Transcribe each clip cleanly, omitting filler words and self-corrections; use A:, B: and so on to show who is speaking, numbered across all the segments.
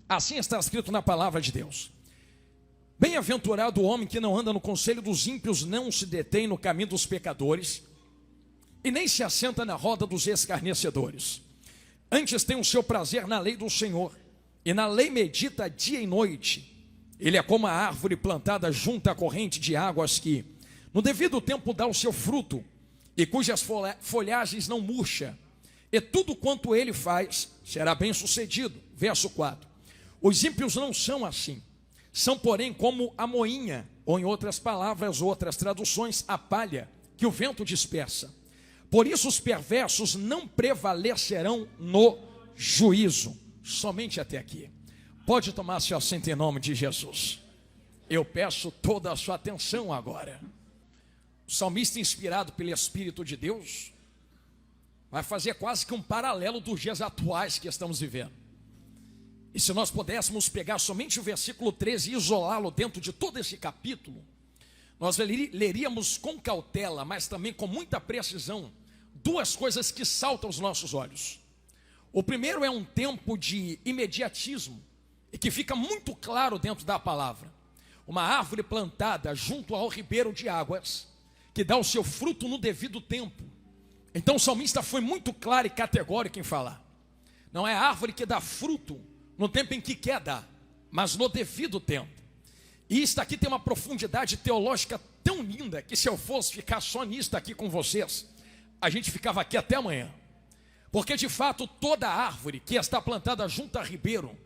A: Assim está escrito na palavra de Deus: bem-aventurado o homem que não anda no conselho dos ímpios, não se detém no caminho dos pecadores, e nem se assenta na roda dos escarnecedores. Antes tem o seu prazer na lei do Senhor, e na lei medita dia e noite. Ele é como a árvore plantada junto à corrente de águas, que no devido tempo dá o seu fruto, e cujas folhagens não murcha, e tudo quanto ele faz será bem sucedido. Verso 4. Os ímpios não são assim, são porém como a moinha, ou em outras palavras, outras traduções, a palha, que o vento dispersa. Por isso os perversos não prevalecerão no juízo. Somente até aqui. Pode tomar seu assento em nome de Jesus. Eu peço toda a sua atenção agora. O salmista, inspirado pelo Espírito de Deus, vai fazer quase que um paralelo dos dias atuais que estamos vivendo. E se nós pudéssemos pegar somente o versículo 13 e isolá-lo dentro de todo esse capítulo, nós leríamos com cautela, mas também com muita precisão, duas coisas que saltam aos nossos olhos. O primeiro é um tempo de imediatismo, e que fica muito claro dentro da palavra. Uma árvore plantada junto ao ribeiro de águas, que dá o seu fruto no devido tempo. Então o salmista foi muito claro e categórico em falar. Não é a árvore que dá fruto no tempo em que quer dar, mas no devido tempo. E isso aqui tem uma profundidade teológica tão linda, que se eu fosse ficar só nisso aqui com vocês, a gente ficava aqui até amanhã. Porque de fato toda árvore que está plantada junto a ribeiro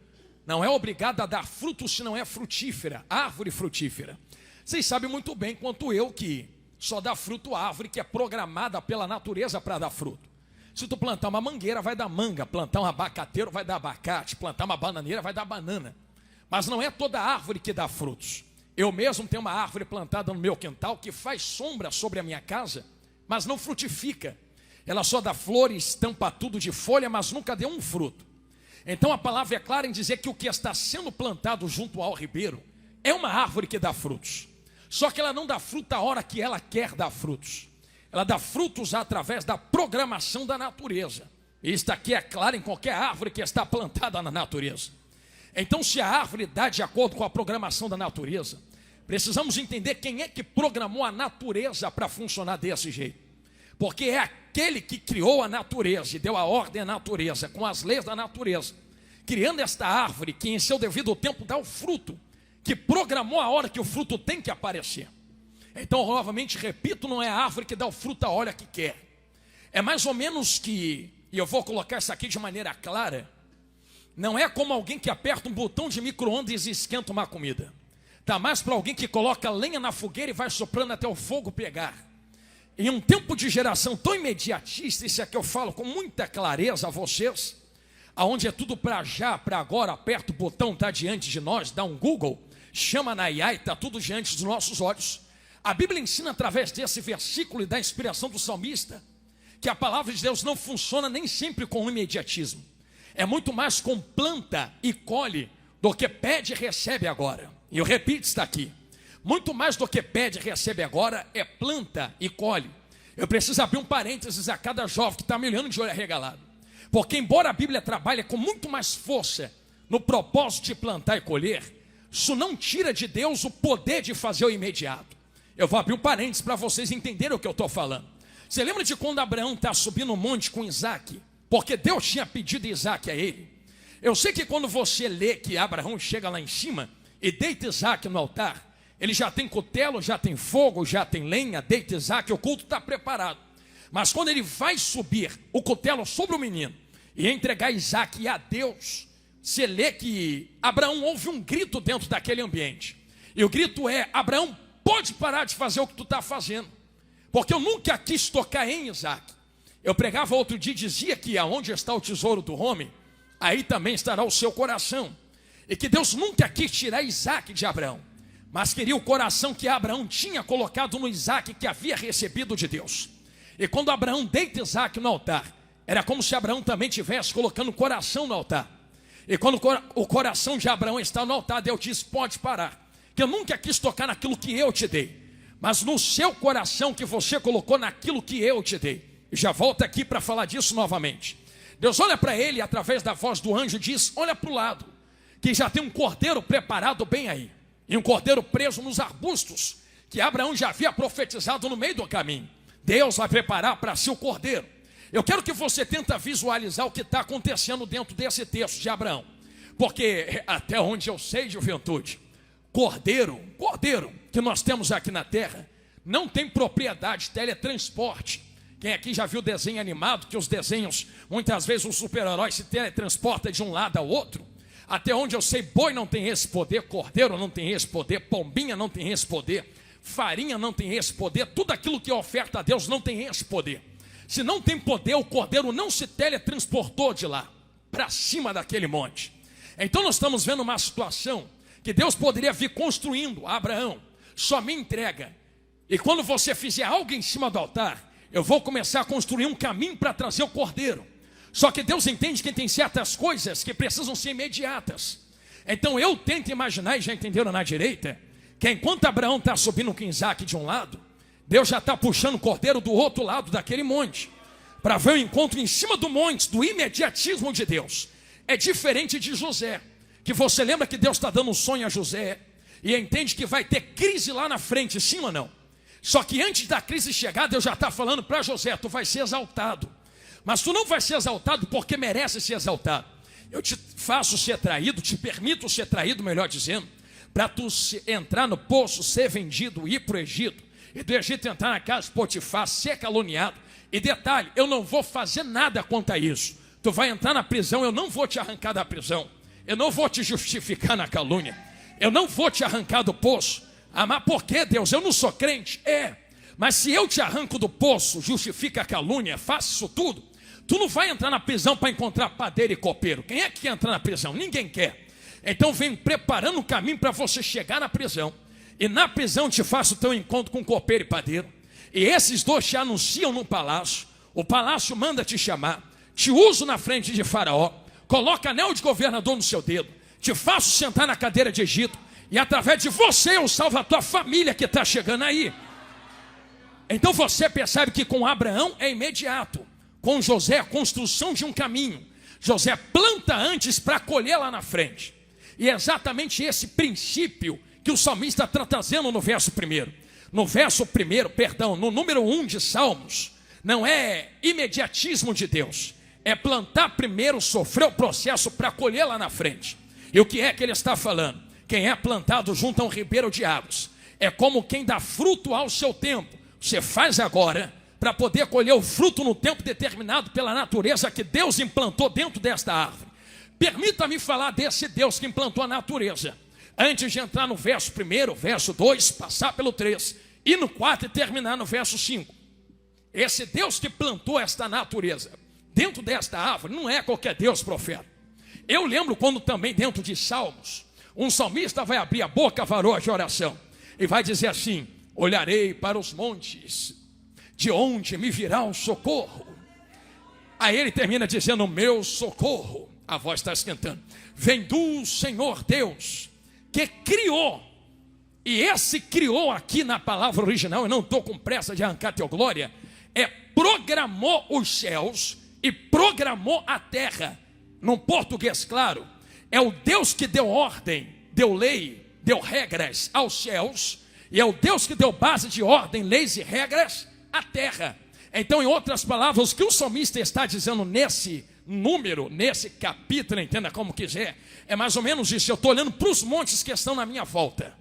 A: não é obrigada a dar fruto se não é frutífera, árvore frutífera. Vocês sabem muito bem quanto eu que só dá fruto a árvore que é programada pela natureza para dar fruto. Se tu plantar uma mangueira vai dar manga, plantar um abacateiro vai dar abacate, plantar uma bananeira vai dar banana. Mas não é toda árvore que dá frutos. Eu mesmo tenho uma árvore plantada no meu quintal que faz sombra sobre a minha casa, mas não frutifica. Ela só dá flores, tampa tudo de folha, mas nunca deu um fruto. Então a palavra é clara em dizer que o que está sendo plantado junto ao ribeiro é uma árvore que dá frutos. Só que ela não dá fruto a hora que ela quer dar frutos. Ela dá frutos através da programação da natureza. E isso aqui é claro em qualquer árvore que está plantada na natureza. Então se a árvore dá de acordo com a programação da natureza, precisamos entender quem é que programou a natureza para funcionar desse jeito. Porque é aquele que criou a natureza e deu a ordem à natureza, com as leis da natureza, criando esta árvore que em seu devido tempo dá o fruto, que programou a hora que o fruto tem que aparecer. Então, novamente repito, não é a árvore que dá o fruto a hora que quer. É mais ou menos que, e eu vou colocar isso aqui de maneira clara, não é como alguém que aperta um botão de micro-ondas e esquenta uma comida. Está mais para alguém que coloca lenha na fogueira e vai soprando até o fogo pegar. Em um tempo de geração tão imediatista, isso é que eu falo com muita clareza a vocês, aonde é tudo para já, para agora, aperta o botão, está diante de nós, dá um Google, chama na IA e está tudo diante dos nossos olhos. A Bíblia ensina através desse versículo e da inspiração do salmista, que a palavra de Deus não funciona nem sempre com o imediatismo. É muito mais com planta e colhe do que pede e recebe agora. E eu repito, está aqui. Muito mais do que pede e recebe agora é planta e colhe. Eu preciso abrir um parênteses a cada jovem que está me olhando de olho arregalado. Porque embora a Bíblia trabalhe com muito mais força no propósito de plantar e colher, isso não tira de Deus o poder de fazer o imediato. Eu vou abrir um parênteses para vocês entenderem o que eu estou falando. Você lembra de quando Abraão está subindo o monte com Isaac? Porque Deus tinha pedido Isaac a ele. Eu sei que quando você lê que Abraão chega lá em cima e deita Isaac no altar, ele já tem cutelo, já tem fogo, já tem lenha, deita Isaac, o culto está preparado. Mas quando ele vai subir o cutelo sobre o menino e entregar Isaac a Deus, você lê que Abraão ouve um grito dentro daquele ambiente. E o grito é: Abraão, pode parar de fazer o que tu está fazendo, porque eu nunca quis tocar em Isaac. Eu pregava outro dia e dizia que aonde está o tesouro do homem, aí também estará o seu coração. E que Deus nunca quis tirar Isaac de Abraão, mas queria o coração que Abraão tinha colocado no Isaac que havia recebido de Deus. E quando Abraão deita Isaac no altar, era como se Abraão também estivesse colocando o coração no altar. E quando o coração de Abraão está no altar, Deus diz: pode parar, que eu nunca quis tocar naquilo que eu te dei, mas no seu coração que você colocou naquilo que eu te dei. E já volto aqui para falar disso novamente. Deus olha para ele através da voz do anjo e diz: olha para o lado, que já tem um cordeiro preparado bem aí, e um cordeiro preso nos arbustos, que Abraão já havia profetizado no meio do caminho. Deus vai preparar para si o cordeiro. Eu quero que você tente visualizar o que está acontecendo dentro desse texto de Abraão, porque até onde eu sei, juventude, cordeiro que nós temos aqui na terra, não tem propriedade de teletransporte. Quem aqui já viu desenho animado, que os desenhos, muitas vezes o super-herói se teletransporta de um lado ao outro? Até onde eu sei, boi não tem esse poder, cordeiro não tem esse poder, pombinha não tem esse poder, farinha não tem esse poder, tudo aquilo que é oferta a Deus não tem esse poder. Se não tem poder, o cordeiro não se teletransportou de lá, para cima daquele monte. Então nós estamos vendo uma situação que Deus poderia vir construindo. Abraão, só me entrega, e quando você fizer algo em cima do altar, eu vou começar a construir um caminho para trazer o cordeiro. Só que Deus entende que tem certas coisas que precisam ser imediatas. Então eu tento imaginar, e já entenderam na direita, que enquanto Abraão está subindo com Isaac de um lado, Deus já está puxando o cordeiro do outro lado daquele monte, para ver o encontro em cima do monte, do imediatismo de Deus. É diferente de José, que você lembra que Deus está dando um sonho a José, e entende que vai ter crise lá na frente, sim ou não? Só que antes da crise chegar, Deus já está falando para José, tu vai ser exaltado. Mas tu não vai ser exaltado porque merece ser exaltado. Eu te faço ser traído, te permito ser traído, melhor dizendo, para tu entrar no poço, ser vendido, ir para o Egito, e do Egito entrar na casa de Potifar, ser caluniado. E detalhe, eu não vou fazer nada quanto a isso. Tu vai entrar na prisão, eu não vou te arrancar da prisão, eu não vou te justificar na calúnia, eu não vou te arrancar do poço. Ah, mas por que, Deus? Eu não sou crente. Mas se eu te arranco do poço, justifica a calúnia, faço isso tudo, tu não vai entrar na prisão para encontrar padeiro e copeiro. Quem é que quer entrar na prisão? Ninguém quer. Então vem preparando o caminho para você chegar na prisão, e na prisão te faço o teu encontro com copeiro e padeiro, e esses dois te anunciam no palácio, o palácio manda te chamar, te uso na frente de Faraó, coloca anel de governador no seu dedo, te faço sentar na cadeira de Egito, e através de você eu salvo a tua família que está chegando aí. Então você percebe que com Abraão é imediato, com José a construção de um caminho. José planta antes para colher lá na frente. E é exatamente esse princípio que o salmista está trazendo no verso 1. No número 1 de Salmos, não é imediatismo de Deus, é plantar primeiro, sofrer o processo para colher lá na frente. E o que é que ele está falando? Quem é plantado junto a um ribeiro de águas é como quem dá fruto ao seu tempo. Você faz agora para poder colher o fruto no tempo determinado pela natureza que Deus implantou dentro desta árvore. Permita-me falar desse Deus que implantou a natureza, antes de entrar no verso 1, verso 2, passar pelo 3, e no 4 e terminar no verso 5. Esse Deus que plantou esta natureza dentro desta árvore não é qualquer Deus, profeta. Eu lembro quando também dentro de Salmos, um salmista vai abrir a boca, varoa de oração, e vai dizer assim: olharei para os montes, de onde me virá o socorro. Aí ele termina dizendo: meu socorro, a voz está esquentando, vem do Senhor Deus, que criou. E esse criou aqui na palavra original, eu não estou com pressa de arrancar teu glória, programou os céus e programou a terra. Num português claro, é o Deus que deu ordem, deu lei, deu regras aos céus, e é o Deus que deu base de ordem, leis e regras à terra. Então, em outras palavras, o que o salmista está dizendo nesse número, nesse capítulo, entenda como quiser, é mais ou menos isso. Eu estou olhando para os montes que estão na minha volta.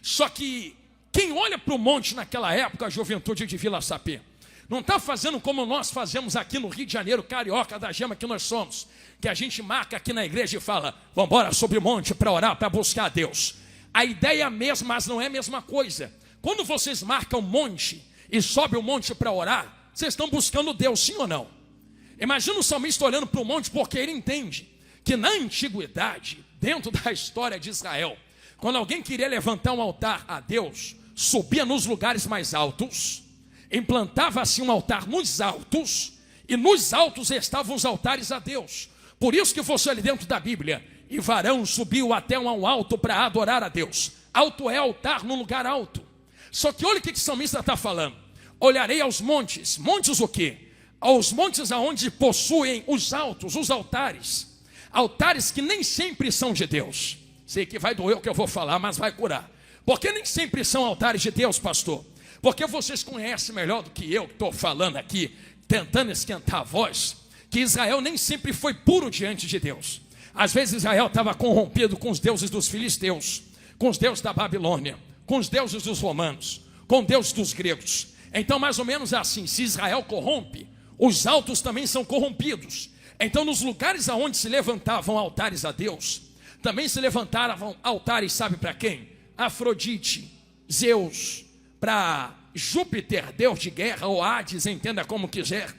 A: Só que quem olha para o monte naquela época, a juventude de Vila Sapê, não está fazendo como nós fazemos aqui no Rio de Janeiro, carioca da gema que nós somos, que a gente marca aqui na igreja e fala: vamos embora sobre o monte para orar, para buscar a Deus. A ideia é a mesma, mas não é a mesma coisa. Quando vocês marcam um monte e sobem o monte para orar, vocês estão buscando Deus, sim ou não? Imagina o salmista olhando para o monte, porque ele entende que na antiguidade, dentro da história de Israel, quando alguém queria levantar um altar a Deus, subia nos lugares mais altos, implantava assim um altar nos altos, e nos altos estavam os altares a Deus. Por isso que você ali dentro da Bíblia, e varão subiu até um alto para adorar a Deus. Alto é altar num lugar alto. Só que olha o que o salmista está falando: olharei aos montes. Montes o quê? Aos montes aonde possuem os altos, os altares. Altares que nem sempre são de Deus. Sei que vai doer o que eu vou falar, mas vai curar. Porque nem sempre são altares de Deus, pastor. Porque vocês conhecem melhor do que eu que estou falando aqui, tentando esquentar a voz, que Israel nem sempre foi puro diante de Deus. Às vezes Israel estava corrompido com os deuses dos filisteus, com os deuses da Babilônia, com os deuses dos romanos, com os deuses dos gregos. Então mais ou menos assim, se Israel corrompe, os altos também são corrompidos. Então nos lugares aonde se levantavam altares a Deus, também se levantavam altares, sabe para quem? Afrodite, Zeus, para Júpiter, deus de guerra, ou Hades, entenda como quiser.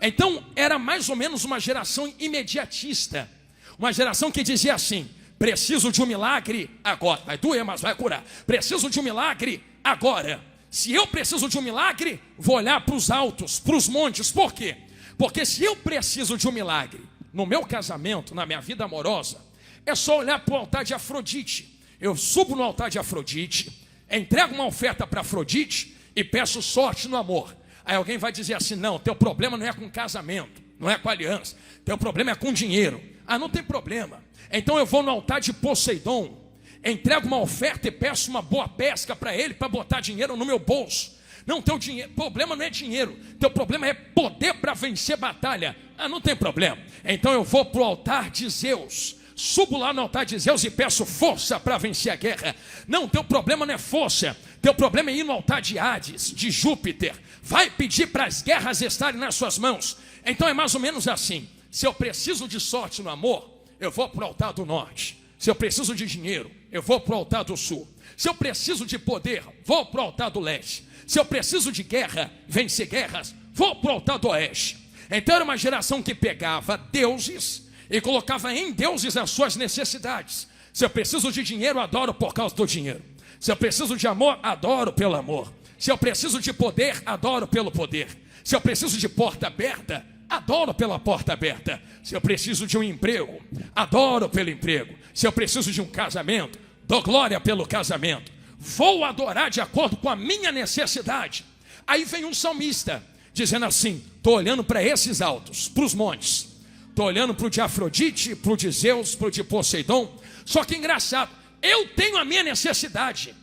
A: Então era mais ou menos uma geração imediatista, uma geração que dizia assim: preciso de um milagre agora, vai doer, mas vai curar. Preciso de um milagre agora. Se eu preciso de um milagre, vou olhar para os altos, para os montes. Por quê? Porque se eu preciso de um milagre no meu casamento, na minha vida amorosa, é só olhar para o altar de Afrodite. Eu subo no altar de Afrodite, entrego uma oferta para Afrodite e peço sorte no amor. Aí alguém vai dizer assim: não, teu problema não é com casamento, não é com aliança, teu problema é com dinheiro. Ah, não tem problema. Então eu vou no altar de Poseidon, entrego uma oferta e peço uma boa pesca para ele, para botar dinheiro no meu bolso. Não, teu problema não é dinheiro, teu problema é poder para vencer batalha. Ah, não tem problema. Então eu vou para o altar de Zeus, subo lá no altar de Zeus e peço força para vencer a guerra. Não, teu problema não é força, teu problema é ir no altar de Hades, de Júpiter. Vai pedir para as guerras estarem nas suas mãos. Então é mais ou menos assim: se eu preciso de sorte no amor, eu vou para o altar do norte. Se eu preciso de dinheiro, eu vou para o altar do sul. Se eu preciso de poder, vou para o altar do leste. Se eu preciso de guerra, vencer guerras, vou para o altar do oeste. Então era uma geração que pegava deuses e colocava em deuses as suas necessidades. Se eu preciso de dinheiro, adoro por causa do dinheiro. Se eu preciso de amor, adoro pelo amor. Se eu preciso de poder, adoro pelo poder. Se eu preciso de porta aberta, adoro pela porta aberta. Se eu preciso de um emprego, adoro pelo emprego. Se eu preciso de um casamento, dou glória pelo casamento. Vou adorar de acordo com a minha necessidade. Aí vem um salmista dizendo assim: estou olhando para esses altos, para os montes. Estou olhando para o de Afrodite, para o de Zeus, para o de Poseidon. Só que engraçado, eu tenho a minha necessidade.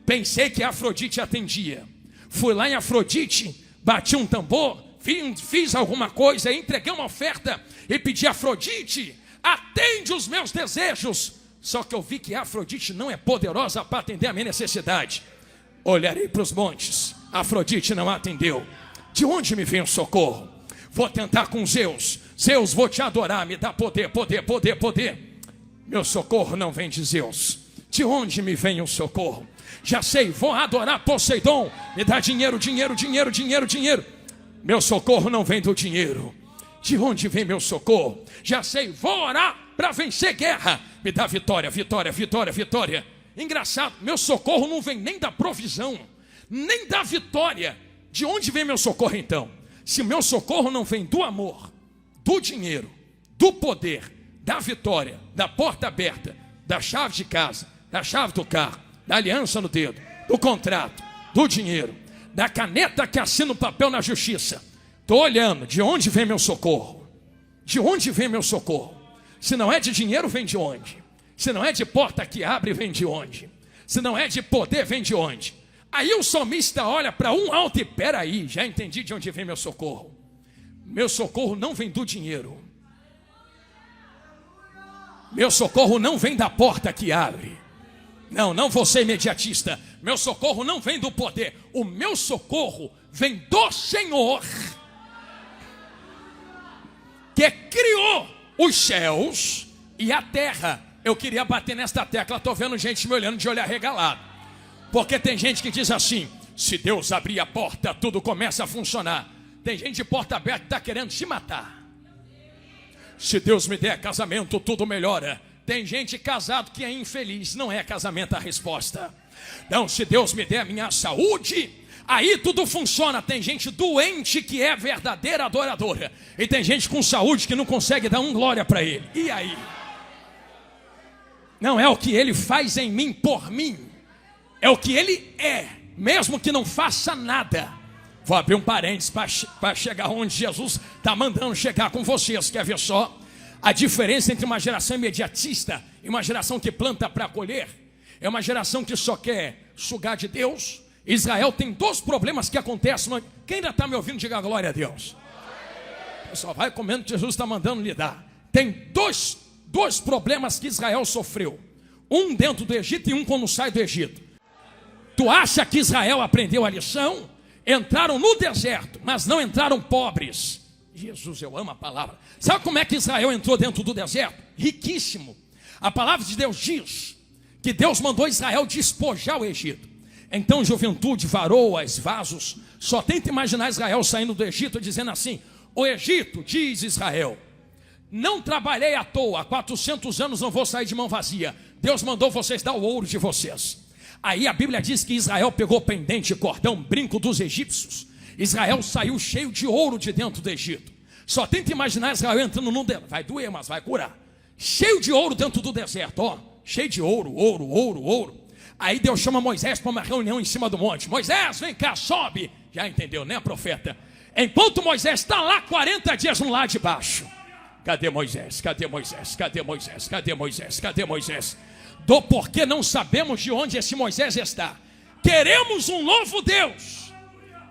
A: Pensei que Afrodite atendia. Fui lá em Afrodite, bati um tambor, fiz alguma coisa, entreguei uma oferta e pedi: Afrodite, atende os meus desejos. Só que eu vi que Afrodite não é poderosa para atender a minha necessidade. Olharei para os montes, Afrodite não atendeu. De onde me vem o socorro? Vou tentar com Zeus. Zeus, vou te adorar, me dá poder, poder, poder, poder. Meu socorro não vem de Zeus. De onde me vem o socorro? Já sei, vou adorar Poseidon, me dá dinheiro, dinheiro, dinheiro, dinheiro, dinheiro. Meu socorro não vem do dinheiro. De onde vem meu socorro? Já sei, vou orar para vencer guerra, me dá vitória, vitória, vitória, vitória. Engraçado, meu socorro não vem nem da provisão, nem da vitória. De onde vem meu socorro então? Se meu socorro não vem do amor, do dinheiro, do poder, da vitória, da porta aberta, da chave de casa, da chave do carro, da aliança no dedo, do contrato, do dinheiro, da caneta que assina o papel na justiça, estou olhando, de onde vem meu socorro? De onde vem meu socorro? Se não é de dinheiro, vem de onde? Se não é de porta que abre, vem de onde? Se não é de poder, vem de onde? Aí o salmista olha para um alto e: peraí, já entendi de onde vem meu socorro. Meu socorro não vem do dinheiro. Meu socorro não vem da porta que abre. Não, não vou ser imediatista. Meu socorro não vem do poder. O meu socorro vem do Senhor, que criou os céus e a terra. Eu queria bater nesta tecla, estou vendo gente me olhando de olho arregalado. Porque tem gente que diz assim: se Deus abrir a porta, tudo começa a funcionar. Tem gente de porta aberta que está querendo se matar. Se Deus me der casamento, tudo melhora. Tem gente casado que é infeliz, não é casamento a resposta. Não, se Deus me der a minha saúde, aí tudo funciona. Tem gente doente que é verdadeira adoradora, e tem gente com saúde que não consegue dar glória para ele. E aí? Não é o que ele faz em mim por mim, é o que ele é, mesmo que não faça nada. Vou abrir um parênteses para chegar onde Jesus está mandando chegar com vocês. Quer ver só? A diferença entre uma geração imediatista e uma geração que planta para colher é uma geração que só quer sugar de Deus. Israel tem dois problemas que acontecem. Quem ainda está me ouvindo, diga glória a Deus. Só vai comendo que Jesus está mandando lhe dar. Tem dois problemas que Israel sofreu. Um dentro do Egito e um quando sai do Egito. Tu acha que Israel aprendeu a lição? Entraram no deserto, mas não entraram pobres. Jesus, eu amo a palavra. Sabe como é que Israel entrou dentro do deserto? Riquíssimo. A palavra de Deus diz que Deus mandou Israel despojar o Egito. Então juventude, varoas, vasos, só tenta imaginar Israel saindo do Egito dizendo assim: o Egito, diz Israel, não trabalhei à toa, há 400 anos não vou sair de mão vazia. Deus mandou vocês dar o ouro de vocês. Aí a Bíblia diz que Israel pegou pendente, cordão, brinco dos egípcios. Israel saiu cheio de ouro de dentro do Egito. Só tenta imaginar Israel entrando num deserto. Vai doer, mas vai curar. Cheio de ouro dentro do deserto, ó. Cheio de ouro, ouro, ouro, ouro. Aí Deus chama Moisés para uma reunião em cima do monte. Moisés, vem cá, sobe. Já entendeu, né, profeta? Enquanto Moisés está lá 40 dias no lado de baixo. Cadê Moisés? Cadê Moisés? Cadê Moisés? Cadê Moisés? Cadê Moisés? Do porquê não sabemos de onde esse Moisés está. Queremos um novo Deus.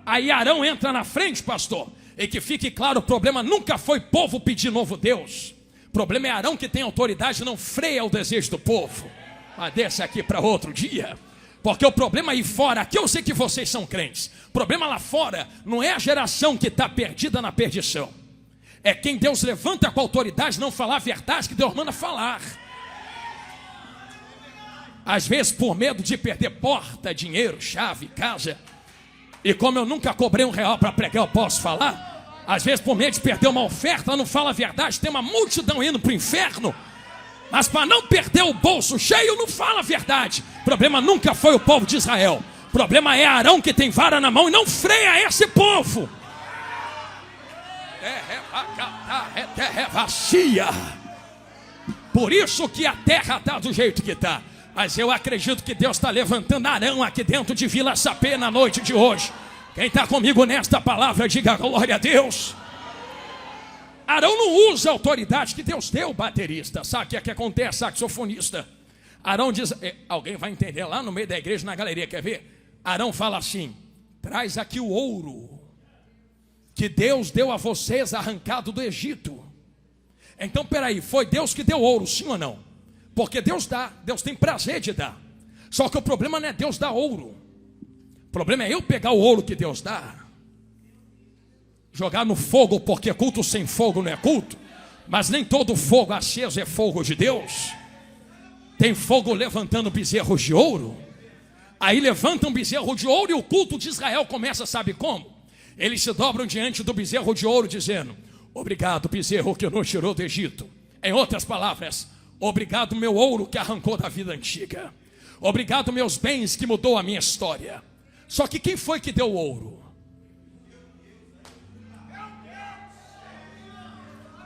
A: Aí Arão entra na frente, pastor. E que fique claro, o problema nunca foi povo pedir novo Deus. O problema é Arão que tem autoridade, não freia o desejo do povo. Mas deixa aqui para outro dia. Porque o problema aí fora, aqui eu sei que vocês são crentes. O problema lá fora não é a geração que está perdida na perdição. É quem Deus levanta com autoridade não falar a verdade que Deus manda falar. Às vezes por medo de perder porta, dinheiro, chave, casa. E como eu nunca cobrei R$1 para pregar, eu posso falar. Às vezes por medo de perder uma oferta, não fala a verdade. Tem uma multidão indo para o inferno. Mas para não perder o bolso cheio, não fala a verdade. O problema nunca foi o povo de Israel. O problema é Arão que tem vara na mão e não freia esse povo. Por isso que a terra está do jeito que está. Mas eu acredito que Deus está levantando Arão aqui dentro de Vila Sapê na noite de hoje. Quem está comigo nesta palavra, diga glória a Deus. Arão não usa a autoridade que Deus deu, baterista. Sabe o que acontece, saxofonista? Arão diz, alguém vai entender lá no meio da igreja, na galeria, quer ver? Arão fala assim: traz aqui o ouro que Deus deu a vocês arrancado do Egito. Então peraí, foi Deus que deu ouro, sim ou não? Porque Deus dá, Deus tem prazer de dar. Só que o problema não é Deus dar ouro. O problema é eu pegar o ouro que Deus dá, jogar no fogo, porque culto sem fogo não é culto. Mas nem todo fogo aceso é fogo de Deus. Tem fogo levantando bezerros de ouro. Aí levanta um bezerro de ouro e o culto de Israel começa, sabe como? Eles se dobram diante do bezerro de ouro dizendo: obrigado, bezerro que nos tirou do Egito. Em outras palavras, obrigado, meu ouro que arrancou da vida antiga. Obrigado, meus bens que mudou a minha história. Só que quem foi que deu o ouro?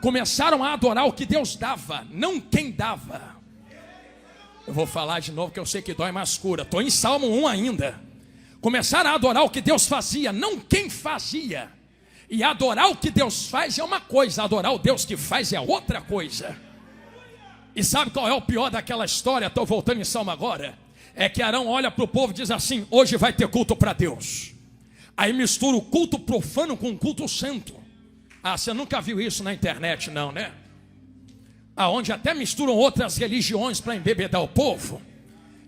A: Começaram a adorar o que Deus dava, não quem dava. Eu vou falar de novo que eu sei que dói, mas cura. Estou em Salmo 1 ainda. Começaram a adorar o que Deus fazia, não quem fazia. E adorar o que Deus faz é uma coisa, adorar o Deus que faz é outra coisa. E sabe qual é o pior daquela história? Estou voltando em Salmo agora. É que Arão olha para o povo e diz assim: hoje vai ter culto para Deus. Aí mistura o culto profano com o culto santo. Ah, você nunca viu isso na internet não, né? Aonde até misturam outras religiões para embebedar o povo.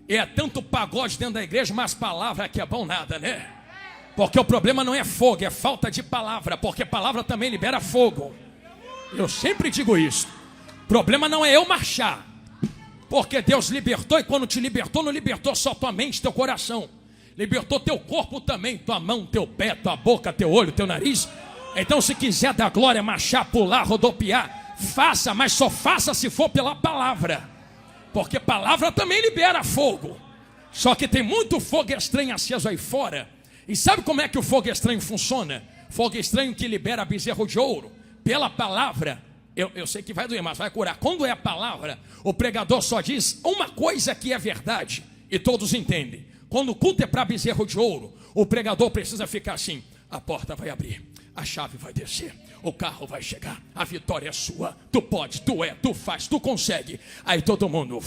A: E é tanto pagode dentro da igreja, mas palavra que é bom nada, né? Porque o problema não é fogo, é falta de palavra. Porque palavra também libera fogo. Eu sempre digo isso. O problema não é eu marchar, porque Deus libertou, e quando te libertou, não libertou só tua mente, teu coração. Libertou teu corpo também, tua mão, teu pé, tua boca, teu olho, teu nariz. Então se quiser dar glória, marchar, pular, rodopiar, faça, mas só faça se for pela palavra. Porque palavra também libera fogo. Só que tem muito fogo estranho aceso aí fora. E sabe como é que o fogo estranho funciona? Fogo estranho que libera bezerro de ouro. Pela palavra. Eu sei que vai doer, mas vai curar. Quando é a palavra, o pregador só diz uma coisa que é verdade. E todos entendem. Quando o culto é para bezerro de ouro, o pregador precisa ficar assim: a porta vai abrir, a chave vai descer, o carro vai chegar, a vitória é sua, tu pode, tu é, tu faz, tu consegue. Aí todo mundo,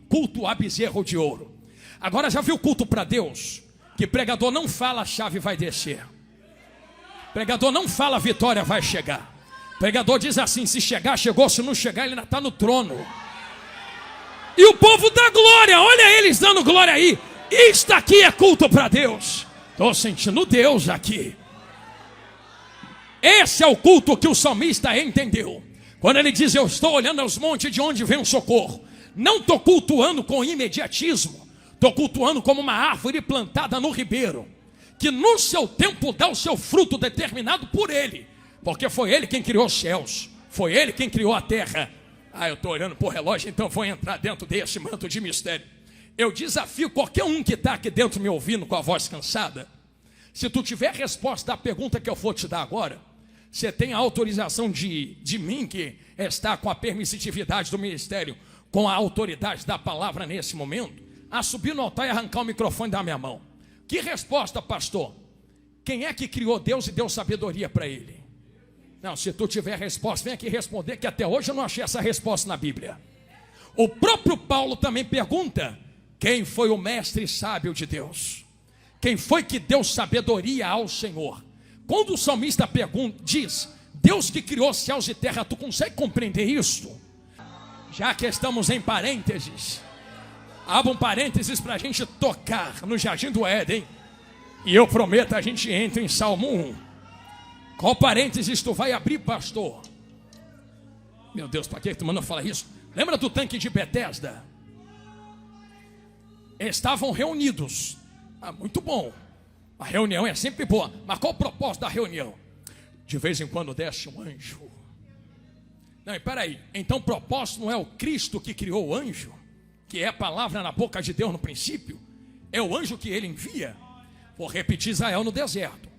A: culto a bezerro de ouro. Agora já viu culto para Deus? Que pregador não fala a chave vai descer, pregador não fala a vitória vai chegar. Pregador diz assim: se chegar, chegou, se não chegar, ele ainda está no trono. E o povo dá glória, olha eles dando glória aí. Isto aqui é culto para Deus. Estou sentindo Deus aqui. Esse é o culto que o salmista entendeu. Quando ele diz: eu estou olhando aos montes de onde vem o socorro. Não estou cultuando com imediatismo. Estou cultuando como uma árvore plantada no ribeiro, que no seu tempo dá o seu fruto determinado por ele. Porque foi ele quem criou os céus, foi ele quem criou a terra. Eu estou olhando para o relógio, então vou entrar dentro desse manto de mistério. Eu desafio qualquer um que está aqui dentro me ouvindo com a voz cansada. Se tu tiver resposta à pergunta que eu vou te dar agora, você tem a autorização de mim, que está com a permissividade do ministério, com a autoridade da palavra nesse momento, a subir no altar e arrancar o microfone da minha mão. Que resposta, pastor? Quem é que criou Deus e deu sabedoria para ele? Não, se tu tiver resposta, vem aqui responder, que até hoje eu não achei essa resposta na Bíblia. O próprio Paulo também pergunta: quem foi o mestre sábio de Deus? Quem foi que deu sabedoria ao Senhor? Quando o salmista diz: Deus que criou céus e terra, tu consegue compreender isso? Já que estamos em parênteses, abra um parênteses para a gente tocar no Jardim do Éden. E eu prometo, a gente entra em Salmo 1. Qual parênteses tu vai abrir, pastor? Meu Deus, para que tu manda falar isso? Lembra do tanque de Betesda? Estavam reunidos. Muito bom. A reunião é sempre boa. Mas qual o propósito da reunião? De vez em quando desce um anjo. Não, e peraí. Então o propósito não é o Cristo que criou o anjo, que é a palavra na boca de Deus no princípio? É o anjo que ele envia. Vou repetir Israel no deserto.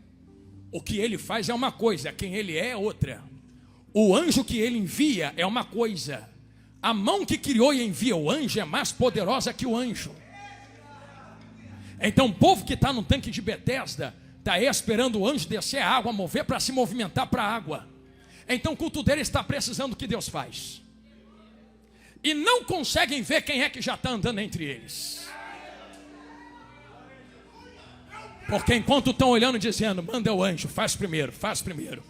A: O que ele faz é uma coisa, quem ele é outra. O anjo que ele envia é uma coisa. A mão que criou e envia o anjo é mais poderosa que o anjo. Então o povo que está no tanque de Betesda está aí esperando o anjo descer a água, mover para se movimentar para a água. Então o culto dele está precisando do que Deus faz. E não conseguem ver quem é que já está andando entre eles. Porque enquanto estão olhando dizendo: manda o anjo, faz primeiro, faz primeiro.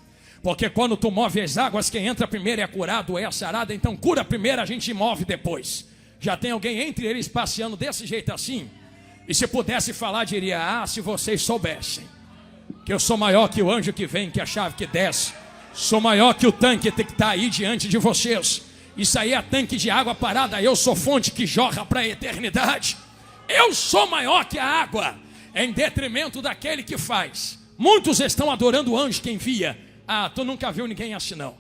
A: Porque quando tu move as águas, quem entra primeiro é curado, é sarado. Então cura primeiro, a gente move depois. Já tem alguém entre eles passeando desse jeito assim? E se pudesse falar, diria: se vocês soubessem que eu sou maior que o anjo que vem, que a chave que desce. Sou maior que o tanque que está aí diante de vocês. Isso aí é tanque de água parada. Eu sou fonte que jorra para a eternidade. Eu sou maior que a água, em detrimento daquele que faz. Muitos estão adorando o anjo que envia. Tu nunca viu ninguém assim não.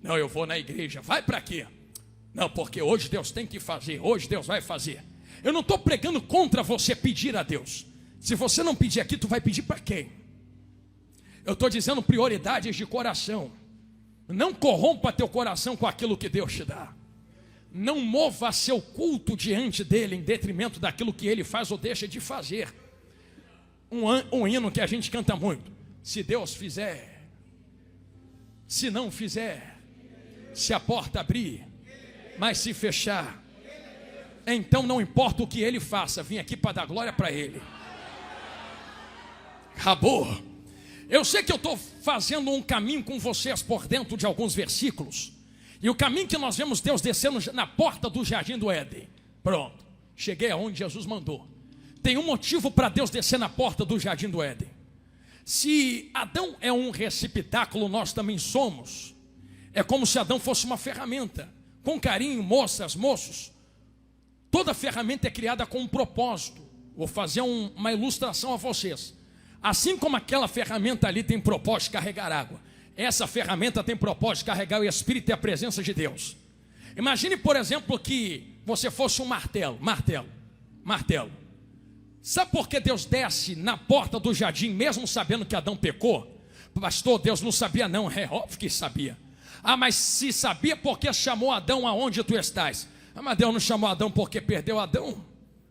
A: Não, eu vou na igreja. Vai para quê? Não, porque hoje Deus tem que fazer. Hoje Deus vai fazer. Eu não estou pregando contra você pedir a Deus. Se você não pedir aqui, tu vai pedir para quem? Eu estou dizendo prioridades de coração. Não corrompa teu coração com aquilo que Deus te dá. Não mova seu culto diante dele em detrimento daquilo que ele faz ou deixa de fazer. Um hino que a gente canta muito: se Deus fizer, se não fizer, se a porta abrir, mas se fechar, então não importa o que ele faça, vim aqui para dar glória para ele. Acabou. Eu sei que eu estou fazendo um caminho com vocês por dentro de alguns versículos. E o caminho que nós vemos Deus descendo na porta do Jardim do Éden. Pronto, cheguei aonde Jesus mandou. Tem um motivo para Deus descer na porta do Jardim do Éden. Se Adão é um receptáculo, nós também somos. É como se Adão fosse uma ferramenta. Com carinho, moças, moços. Toda ferramenta é criada com um propósito. Vou fazer uma ilustração a vocês. Assim como aquela ferramenta ali tem propósito de carregar água, essa ferramenta tem propósito de carregar o Espírito e a presença de Deus. Imagine, por exemplo, que você fosse um martelo. Sabe por que Deus desce na porta do jardim, mesmo sabendo que Adão pecou? Pastor, Deus não sabia não. É óbvio que sabia. Mas se sabia, por que chamou Adão aonde tu estás? Mas Deus não chamou Adão porque perdeu Adão.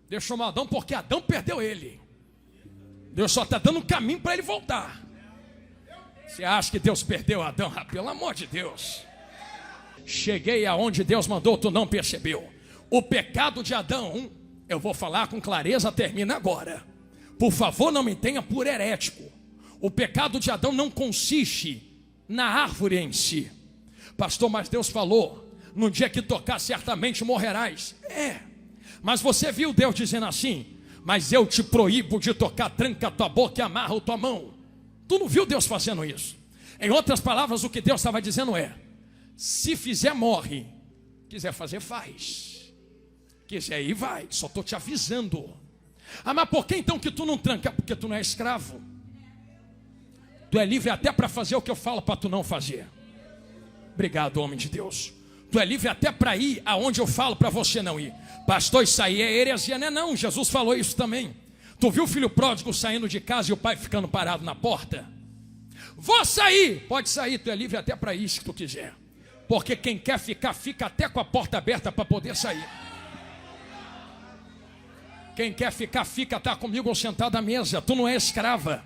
A: Deus chamou Adão porque Adão perdeu ele. Deus só está dando um caminho para ele voltar. Você acha que Deus perdeu Adão? Ah, pelo amor de Deus. Cheguei aonde Deus mandou, tu não percebeu. O pecado de Adão, eu vou falar com clareza, termina agora. Por favor, não me tenha por herético. O pecado de Adão não consiste na árvore em si. Pastor, mas Deus falou, no dia que tocar certamente morrerás. Mas você viu Deus dizendo assim, mas eu te proíbo de tocar, tranca a tua boca e amarra a tua mão. Tu não viu Deus fazendo isso? Em outras palavras, o que Deus estava dizendo é, se fizer, morre. Quiser fazer, faz. Quiser ir, vai. Só estou te avisando. Ah, mas por que então que tu não tranca? Porque tu não é escravo. Tu é livre até para fazer o que eu falo para tu não fazer. Obrigado, homem de Deus. Tu é livre até para ir aonde eu falo para você não ir. Pastor, isso aí é heresia, não é não? Jesus falou isso também. Tu viu o filho pródigo saindo de casa e o pai ficando parado na porta? Vou sair. Pode sair, tu é livre até para isso que tu quiser. Porque quem quer ficar, fica até com a porta aberta para poder sair. Quem quer ficar, fica, tá comigo sentado à mesa. Tu não é escrava.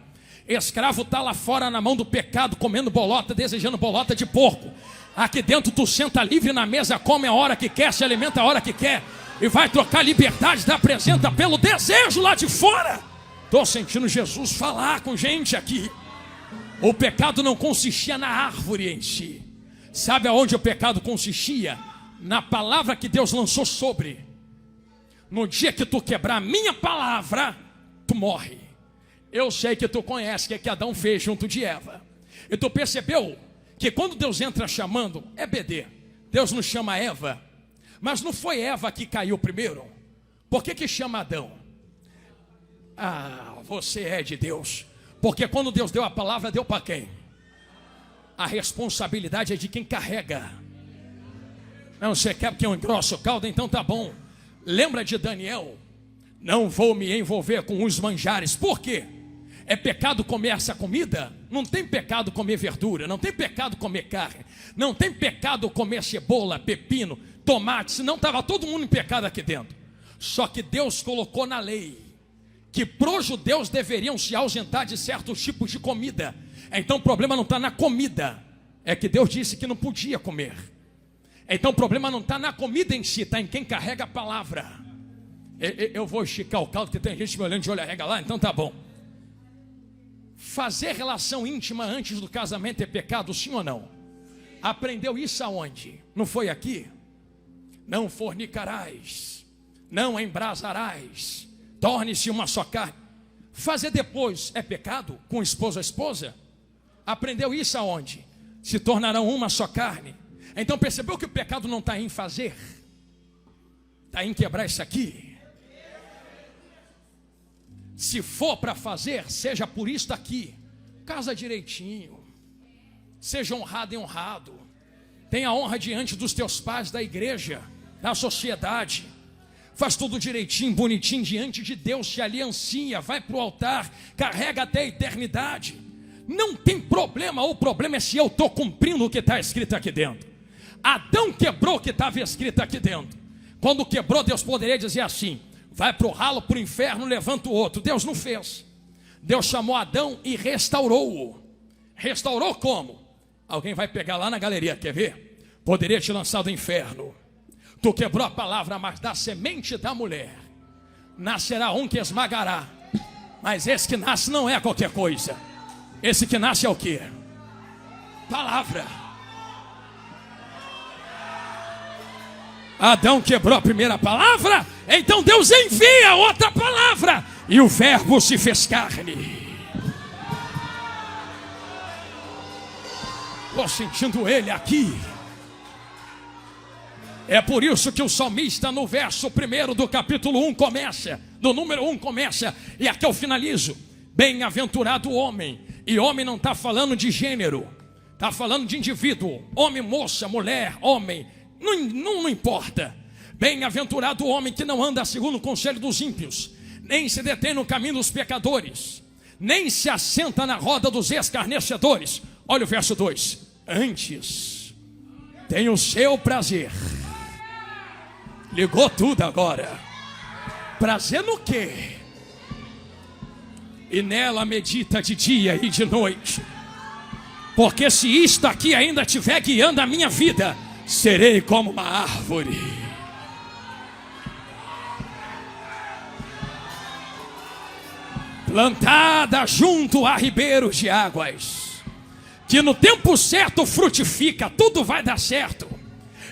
A: Escravo tá lá fora na mão do pecado, comendo bolota, desejando bolota de porco. Aqui dentro tu senta livre na mesa, come a hora que quer, se alimenta a hora que quer. E vai trocar liberdade da presença pelo desejo lá de fora. Estou sentindo Jesus falar com gente aqui. O pecado não consistia na árvore em si. Sabe aonde o pecado consistia? Na palavra que Deus lançou sobre. No dia que tu quebrar a minha palavra, tu morre. Eu sei que tu conhece o que Adão fez junto de Eva. E tu percebeu que quando Deus entra chamando, é BD. Deus não chama Eva. Mas não foi Eva que caiu primeiro. Por que chama Adão? Ah, você é de Deus. Porque quando Deus deu a palavra, deu para quem? A responsabilidade é de quem carrega. Não, você quer que eu engrosse o caldo? Então tá bom. Lembra de Daniel? Não vou me envolver com os manjares. Por quê? É pecado comer essa comida? Não tem pecado comer verdura. Não tem pecado comer carne. Não tem pecado comer cebola, pepino, tomate. Senão estava todo mundo em pecado aqui dentro. Só que Deus colocou na lei que pros judeus deveriam se ausentar de certos tipos de comida. Então o problema não está na comida. É que Deus disse que não podia comer. Então o problema não está na comida em si, está em quem carrega a palavra. Eu vou esticar o caldo, porque tem gente me olhando de olho arrega lá, então tá bom. Fazer relação íntima antes do casamento é pecado, sim ou não? Aprendeu isso aonde? Não foi aqui? Não fornicarás, não embrasarás, torne-se uma só carne. Fazer depois é pecado? Com esposo ou esposa? Aprendeu isso aonde? Se tornarão uma só carne. Então percebeu que o pecado não está em fazer, está em quebrar isso aqui. Se for para fazer, seja por isso aqui. Casa direitinho. Seja honrado e honrado. Tenha honra diante dos teus pais, da igreja, da sociedade. Faz tudo direitinho, bonitinho diante de Deus. Se aliancia, vai para o altar, carrega até a eternidade. Não tem problema. O problema é se eu estou cumprindo o que está escrito aqui dentro. Adão quebrou o que estava escrito aqui dentro. Quando quebrou, Deus poderia dizer assim: vai para o ralo, para o inferno, levanta o outro. Deus não fez. Deus chamou Adão e restaurou-o. Restaurou como? Alguém vai pegar lá na galeria, quer ver? Poderia te lançar do inferno. Tu quebrou a palavra, mas da semente da mulher nascerá um que esmagará. Mas esse que nasce não é qualquer coisa. Esse que nasce é o quê? Palavra. Adão quebrou a primeira palavra, então Deus envia outra palavra, e o verbo se fez carne. Estou sentindo ele aqui. É por isso que o salmista no verso 1 do capítulo 1 começa, do número 1 começa, e aqui eu finalizo: bem-aventurado o homem. E homem não está falando de gênero, está falando de indivíduo. Homem, moça, mulher, homem, não importa. Bem-aventurado o homem que não anda segundo o conselho dos ímpios, nem se detém no caminho dos pecadores, nem se assenta na roda dos escarnecedores. Olha o verso 2: antes tem o seu prazer. Ligou tudo agora. Prazer no quê? E nela medita de dia e de noite. Porque se isto aqui ainda estiver guiando a minha vida, serei como uma árvore. Plantada junto a ribeiros de águas, que no tempo certo frutifica, tudo vai dar certo.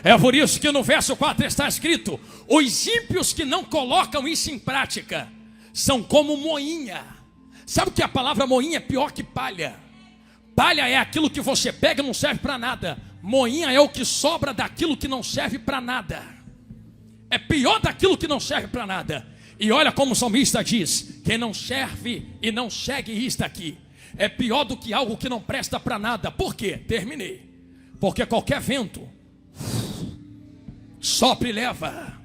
A: É por isso que no verso 4 está escrito: os ímpios que não colocam isso em prática são como moinha. Sabe que a palavra moinha é pior que palha? Palha é aquilo que você pega e não serve para nada. Moinha é o que sobra daquilo que não serve para nada. É pior daquilo que não serve para nada. E olha como o salmista diz: quem não serve e não segue isto aqui é pior do que algo que não presta para nada. Por quê? Terminei. Porque qualquer vento sopra e leva.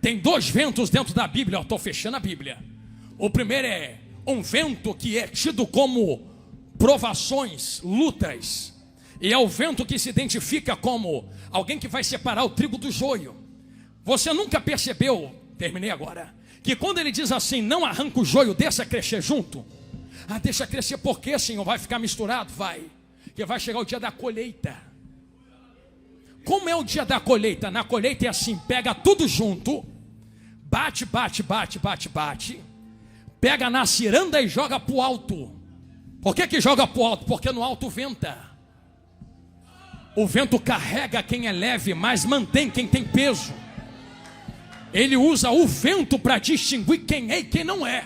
A: Tem dois ventos dentro da Bíblia. Eu estou fechando a Bíblia. O primeiro é um vento que é tido como provações, lutas, e é o vento que se identifica como alguém que vai separar o trigo do joio. Você nunca percebeu, terminei agora, que quando ele diz assim: não arranca o joio, deixa crescer junto? Deixa crescer por quê, Senhor? Vai ficar misturado? Vai, que vai chegar o dia da colheita. Como é o dia da colheita? Na colheita é assim: pega tudo junto, bate, pega na ciranda e joga para o alto. Por que joga para o alto? Porque no alto venta. O vento carrega quem é leve, mas mantém quem tem peso. Ele usa o vento para distinguir quem é e quem não é.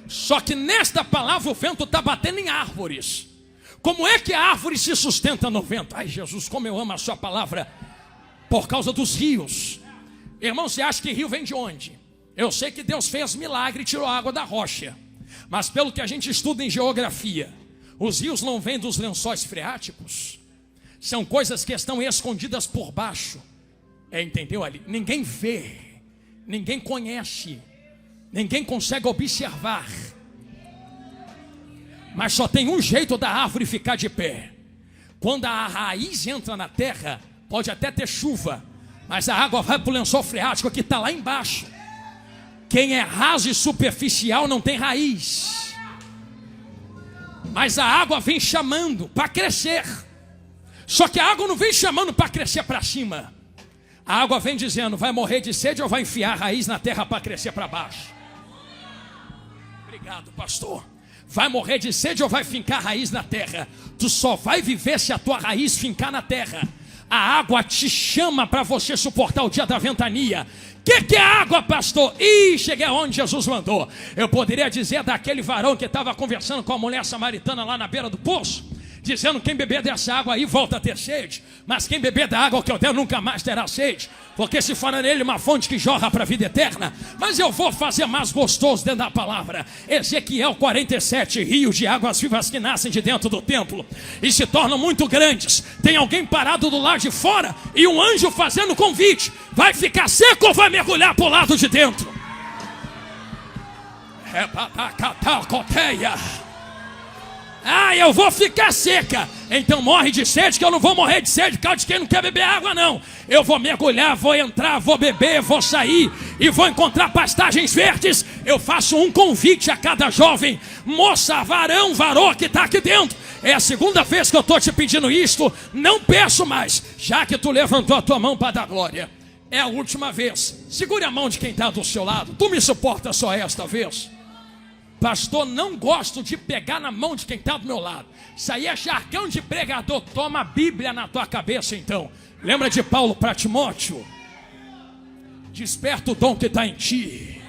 A: Só que nesta palavra o vento está batendo em árvores. Como é que a árvore se sustenta no vento? Ai, Jesus, como eu amo a sua palavra. Por causa dos rios. Irmão, você acha que rio vem de onde? Eu sei que Deus fez milagre e tirou a água da rocha. Mas pelo que a gente estuda em geografia, os rios não vêm dos lençóis freáticos. São coisas que estão escondidas por baixo. Entendeu ali? Ninguém vê, ninguém conhece, ninguém consegue observar. Mas só tem um jeito da árvore ficar de pé. Quando a raiz entra na terra, pode até ter chuva, mas a água vai para o lençol freático que está lá embaixo. Quem é raso e superficial não tem raiz. Mas a água vem chamando para crescer. Só que a água não vem chamando para crescer para cima. A água vem dizendo: vai morrer de sede ou vai enfiar a raiz na terra para crescer para baixo? Obrigado, pastor. Vai morrer de sede ou vai fincar a raiz na terra? Tu só vai viver se a tua raiz fincar na terra. A água te chama para você suportar o dia da ventania. Que é água, pastor? Cheguei aonde Jesus mandou. Eu poderia dizer daquele varão que estava conversando com a mulher samaritana lá na beira do poço, dizendo: quem beber dessa água aí volta a ter sede, mas quem beber da água que eu der nunca mais terá sede, porque se for nele uma fonte que jorra para a vida eterna. Mas eu vou fazer mais gostoso dentro da palavra. Ezequiel 47, rios de águas vivas que nascem de dentro do templo e se tornam muito grandes. Tem alguém parado do lado de fora e um anjo fazendo convite: vai ficar seco ou vai mergulhar para o lado de dentro? Eu vou ficar seca. Então morre de sede, que eu não vou morrer de sede por causa de quem não quer beber água, não. Eu vou mergulhar, vou entrar, vou beber, vou sair e vou encontrar pastagens verdes. Eu faço um convite a cada jovem, moça, varão, varô que está aqui dentro. É a segunda vez que eu estou te pedindo isto. Não peço mais, já que tu levantou a tua mão para dar glória. É a última vez. Segure a mão de quem está do seu lado. Tu me suporta só esta vez? Pastor, não gosto de pegar na mão de quem está do meu lado. Isso aí é jargão de pregador. Toma a Bíblia na tua cabeça então. Lembra de Paulo para Timóteo? Desperta o dom que está em ti.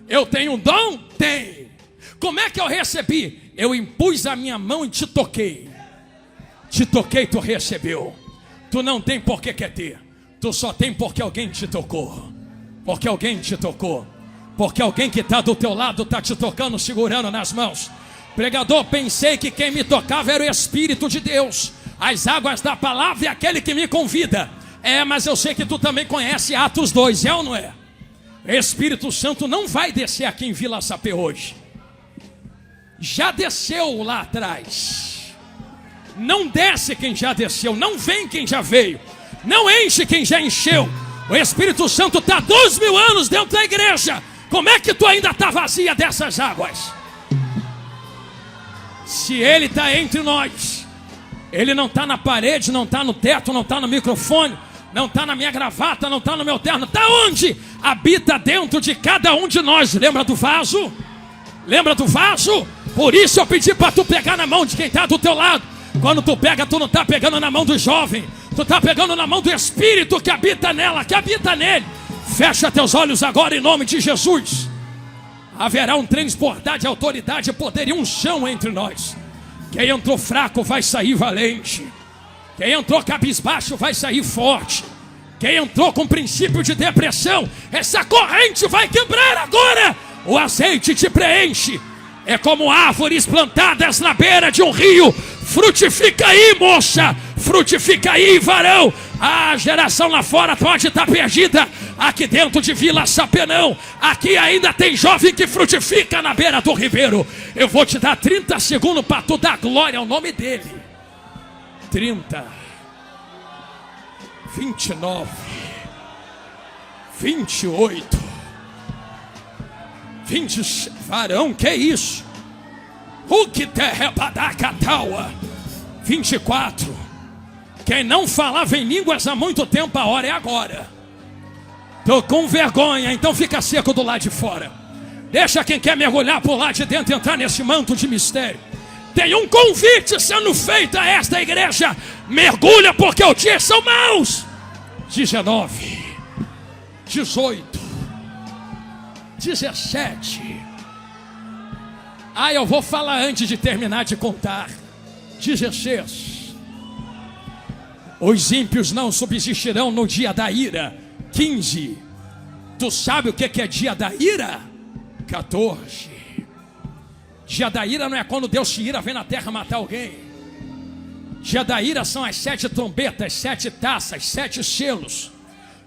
A: Eu tenho um dom? Tem. Como é que eu recebi? Eu impus a minha mão e te toquei. Te toquei, tu recebeu. Tu não tem por que quer ter. Tu só tem porque alguém te tocou. Porque alguém te tocou. Porque alguém que está do teu lado está te tocando, segurando nas mãos. Pregador, pensei que quem me tocava era o Espírito de Deus. As águas da palavra é aquele que me convida. Mas eu sei que tu também conhece Atos 2, é ou não é? Espírito Santo não vai descer aqui em Vila Sapê hoje. Já desceu lá atrás. Não desce quem já desceu, não vem quem já veio, não enche quem já encheu. O Espírito Santo está 2000 anos dentro da igreja. Como é que tu ainda está vazia dessas águas? Se Ele está entre nós, Ele não está na parede, não está no teto, não está no microfone, não está na minha gravata, não está no meu terno. Está onde? Habita dentro de cada um de nós. Lembra do vaso? Lembra do vaso? Por isso eu pedi para tu pegar na mão de quem está do teu lado. Quando tu pega, tu não está pegando na mão do jovem. Tu está pegando na mão do Espírito que habita nela, que habita nele. Fecha teus olhos agora em nome de Jesus. Haverá um transportar de autoridade, poder e unção entre nós. Quem entrou fraco vai sair valente. Quem entrou cabisbaixo vai sair forte. Quem entrou com princípio de depressão, essa corrente vai quebrar agora. O azeite te preenche. É como árvores plantadas na beira de um rio. Frutifica aí, moça. Frutifica aí, varão. A geração lá fora pode estar perdida. Aqui dentro de Vila Sapenão, aqui ainda tem jovem que frutifica na beira do ribeiro. Eu vou te dar 30 segundos para tu dar glória ao nome dele. 30, 29, 28, 20. Varão, que isso? O que terrebadacataua? 24. Quem não falava em línguas há muito tempo, a hora é agora. Tô com vergonha, então fica seco do lado de fora. Deixa quem quer mergulhar por lá de dentro entrar nesse manto de mistério. Tem um convite sendo feito a esta igreja. Mergulha porque os dias são maus. 19, 18, 17. Eu vou falar antes de terminar de contar. 16. Os ímpios não subsistirão no dia da ira. 15. Tu sabe o que é dia da ira? 14. Dia da ira não é quando Deus se ira, vem na terra matar alguém. Dia da ira são as 7 trombetas, 7 taças, 7 selos.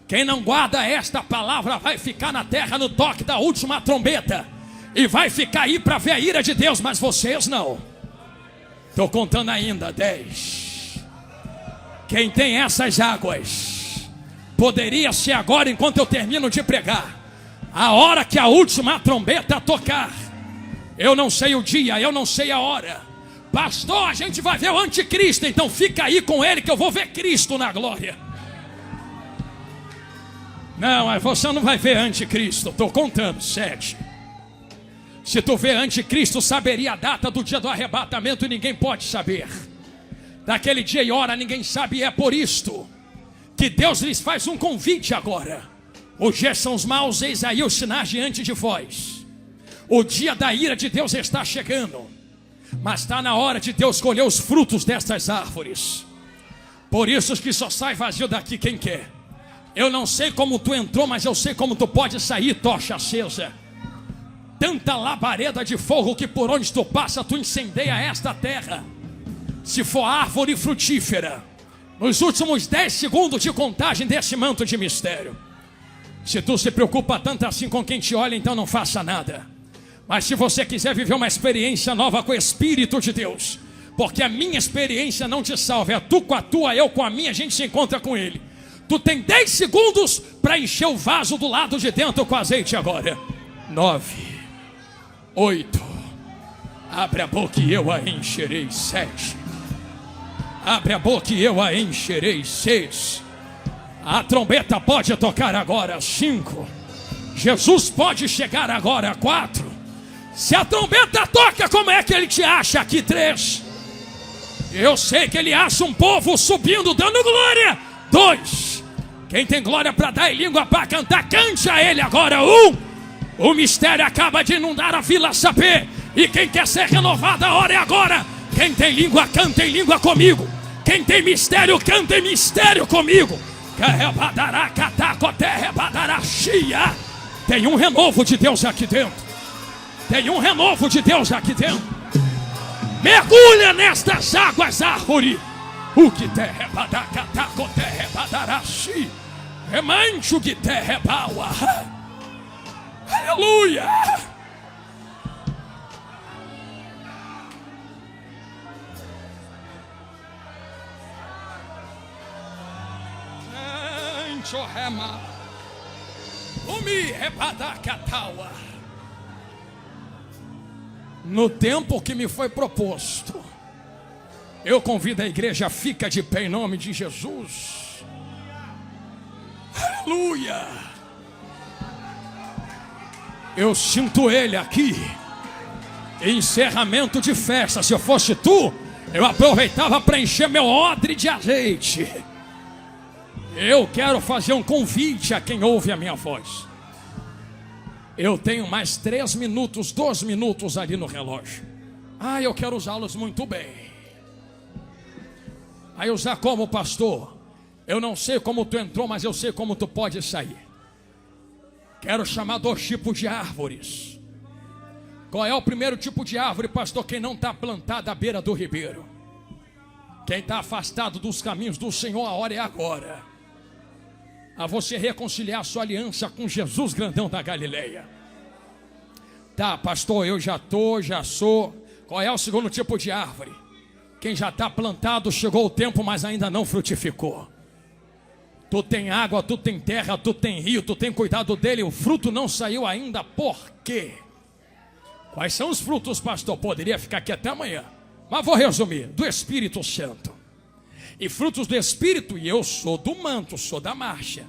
A: Quem não guarda esta palavra vai ficar na terra no toque da última trombeta. E vai ficar aí para ver a ira de Deus, mas vocês não. Estou contando ainda. 10. Quem tem essas águas, poderia ser agora enquanto eu termino de pregar. A hora que a última trombeta tocar. Eu não sei o dia, eu não sei a hora. Pastor, a gente vai ver o anticristo. Então fica aí com ele que eu vou ver Cristo na glória. Não, você não vai ver anticristo. Estou contando. 7. Se tu vê anticristo, saberia a data do dia do arrebatamento e ninguém pode saber. Daquele dia e hora ninguém sabe, e é por isto que Deus lhes faz um convite agora. Os dias são os maus, eis aí os sinais diante de vós. O dia da ira de Deus está chegando, mas está na hora de Deus colher os frutos destas árvores. Por isso que só sai vazio daqui quem quer. Eu não sei como tu entrou, mas eu sei como tu pode sair, tocha acesa. Tanta labareda de fogo que por onde tu passa tu incendeia esta terra. Se for árvore frutífera, nos últimos 10 segundos de contagem desse manto de mistério. Se tu se preocupa tanto assim com quem te olha, então não faça nada. Mas se você quiser viver uma experiência nova com o Espírito de Deus, porque a minha experiência não te salva, é tu com a tua, eu com a minha, a gente se encontra com Ele. Tu tem 10 segundos para encher o vaso do lado de dentro com azeite agora. 9, 8, abre a boca e eu a encherei. 7, abre a boca e eu a encherei. 6, a trombeta pode tocar agora. 5, Jesus pode chegar agora. 4, se a trombeta toca, como é que ele te acha aqui? 3, eu sei que ele acha um povo subindo, dando glória. 2, quem tem glória para dar e língua para cantar, cante a ele agora. 1, o mistério acaba de inundar a Vila Sapê, e quem quer ser renovado, a hora é agora. Quem tem língua, canta em língua comigo. Quem tem mistério, canta em mistério comigo. Tem um renovo de Deus aqui dentro. Tem um renovo de Deus aqui dentro. Mergulha nestas águas, árvore. O que terrebadacataco terrebadarashi. Remancho que terrebaua. Aleluia. Rema, umi rebadacataua. no tempo que me foi proposto. Eu convido a igreja, fica de pé em nome de Jesus. Aleluia. Eu sinto ele aqui. Encerramento de festa. Se eu fosse tu, eu aproveitava para encher meu odre de azeite. Eu quero fazer um convite a quem ouve a minha voz. Eu tenho mais 3 minutos, 2 minutos ali no relógio. Eu quero usá-los muito bem. Aí usar como, pastor? Eu não sei como tu entrou, mas eu sei como tu pode sair. Quero chamar 2 tipos de árvores. Qual é o primeiro tipo de árvore, pastor? Quem não está plantado à beira do ribeiro. Quem está afastado dos caminhos do Senhor, a hora é agora. A você reconciliar sua aliança com Jesus grandão da Galileia. Tá, pastor, eu já sou. Qual é o segundo tipo de árvore? Quem já está plantado, chegou o tempo, mas ainda não frutificou. Tu tem água, tu tem terra, tu tem rio, tu tem cuidado dele, o fruto não saiu ainda, por quê? Quais são os frutos, pastor? Poderia ficar aqui até amanhã, mas vou resumir: do Espírito Santo. E frutos do Espírito, e eu sou do manto, sou da marcha,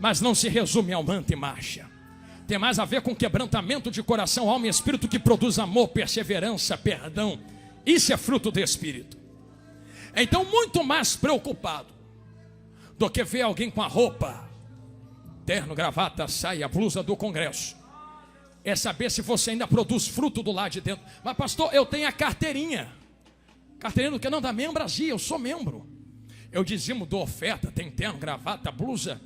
A: mas não se resume ao manto e marcha. Tem mais a ver com quebrantamento de coração, alma e espírito, que produz amor, perseverança, perdão. Isso é fruto do Espírito. Então, muito mais preocupado do que ver alguém com a roupa, terno, gravata, saia, blusa do congresso, é saber se você ainda produz fruto do lado de dentro. Mas pastor, eu tenho a carteirinha. Carteirinha do que? Não, da membrasia, eu sou membro. Eu dizimo, dou oferta, tem terno, gravata, blusa.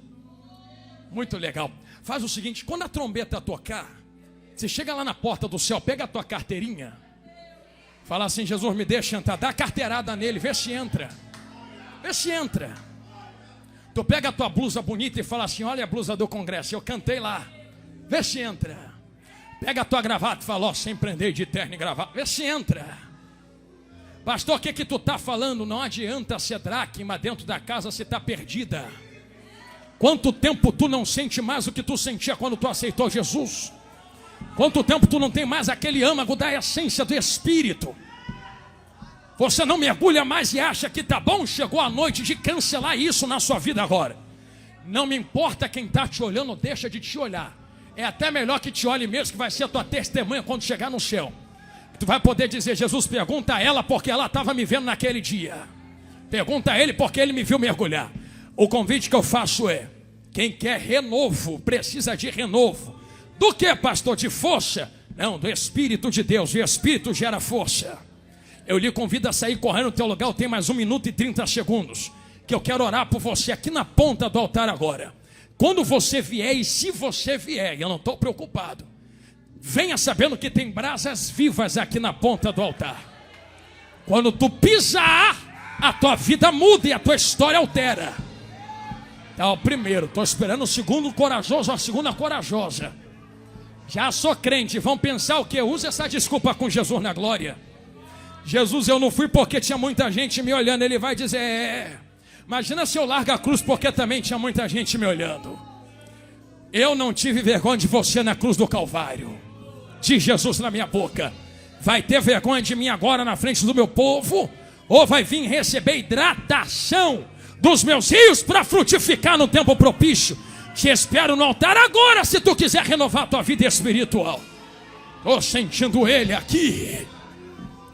A: Muito legal. Faz o seguinte, quando a trombeta tocar, você chega lá na porta do céu, pega a tua carteirinha, fala assim: Jesus, me deixa entrar, dá a carteirada nele, vê se entra. Vê se entra. Tu pega a tua blusa bonita e fala assim: olha a blusa do congresso, eu cantei lá, vê se entra. Pega a tua gravata e fala: ó, sem prender de terno e gravata, vê se entra. Pastor, o que tu tá falando? Não adianta ser dracma dentro da casa, você tá perdida. Quanto tempo tu não sente mais o que tu sentia quando tu aceitou Jesus? Quanto tempo tu não tem mais aquele âmago da essência do Espírito? Você não mergulha mais e acha que tá bom? Chegou a noite de cancelar isso na sua vida agora. Não me importa quem está te olhando, deixa de te olhar. É até melhor que te olhe mesmo, que vai ser a tua testemunha quando chegar no céu. Tu vai poder dizer: Jesus, pergunta a ela porque ela estava me vendo naquele dia. Pergunta a ele porque ele me viu mergulhar. O convite que eu faço é: quem quer renovo, precisa de renovo. Do que, pastor? De força? Não, do Espírito de Deus. E o Espírito gera força. Eu lhe convido a sair correndo no teu lugar. Eu tenho mais 1 minuto e 30 segundos. Que eu quero orar por você aqui na ponta do altar agora. Quando você vier, e se você vier, eu não estou preocupado, venha sabendo que tem brasas vivas aqui na ponta do altar. Quando tu pisar, a tua vida muda e a tua história altera. Então, o primeiro, estou esperando o segundo corajoso, a segunda corajosa. Já sou crente, vão pensar o que? Usa essa desculpa com Jesus na glória. Jesus, eu não fui porque tinha muita gente me olhando. Ele vai dizer: imagina se eu largo a cruz porque também tinha muita gente me olhando. Eu não tive vergonha de você na cruz do Calvário. Diz Jesus na minha boca. Vai ter vergonha de mim agora na frente do meu povo? Ou vai vir receber hidratação dos meus rios para frutificar no tempo propício? Te espero no altar agora, se tu quiser renovar a tua vida espiritual. Estou sentindo ele aqui.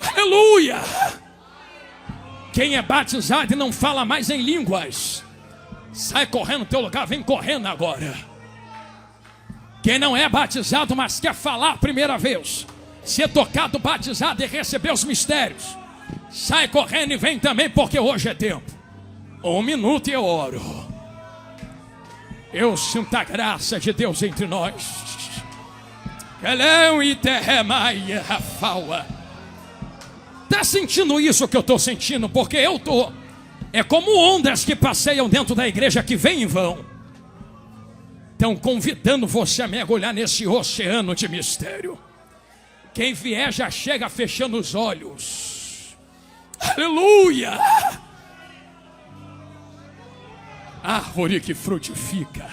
A: Aleluia. Quem é batizado e não fala mais em línguas, sai correndo no teu lugar, vem correndo agora. Quem não é batizado, mas quer falar a primeira vez, ser tocado, batizado e receber os mistérios, sai correndo e vem também, porque hoje é tempo. 1 minuto e eu oro. Eu sinto a graça de Deus entre nós. Está sentindo isso que eu estou sentindo? Porque eu estou. É como ondas que passeiam dentro da igreja, que vêm e vão. Estão convidando você a mergulhar nesse oceano de mistério. Quem vier já chega fechando os olhos. Aleluia! Árvore que frutifica.